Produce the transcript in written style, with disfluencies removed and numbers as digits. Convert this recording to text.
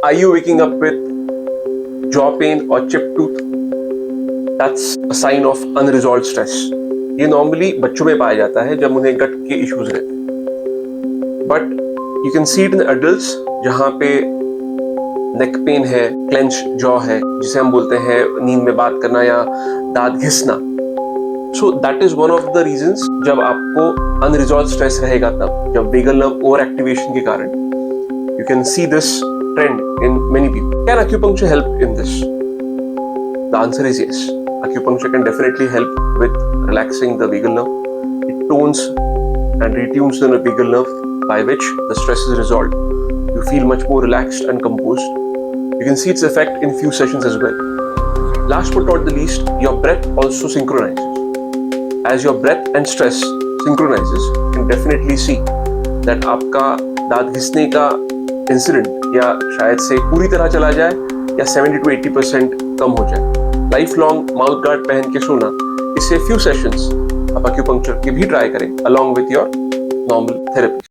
Are you waking up with jaw pain or chipped tooth? That's a sign of unresolved stress. ये normally बच्चों में पाया जाता है जब उन्हें गट के इश्यूज रहते हैं, but you can see it in adults जहाँ पे नेक पेन है, क्लेंच जॉ है, जिसे हम बोलते हैं नींद में बात करना या दांत घिसना. So that is one of the reasons. जब आपको अनरिजॉल्व स्ट्रेस रहेगा तब, जब वेगल नर्व ओवर एक्टिवेशन के कारण, you can see this trend in many people. Can acupuncture help in this? The answer is yes. Acupuncture can definitely help with relaxing the vagal nerve. It tones and retunes the vagal nerve, by which the stress is resolved. You feel much more relaxed and composed. You can see its effect in few sessions as well. Last but not the least, your breath also synchronizes. As your breath and stress synchronizes, you can definitely see that आपका दांत घिसने का incident या शायद से पूरी तरह चला जाए या 70 to 80% कम हो जाए. लाइफ लॉन्ग माउथ गार्ड पहन के सोना, इससे फ्यू सेशंस आप एक्यूपंक्चर के भी ट्राई करें along with your normal therapy.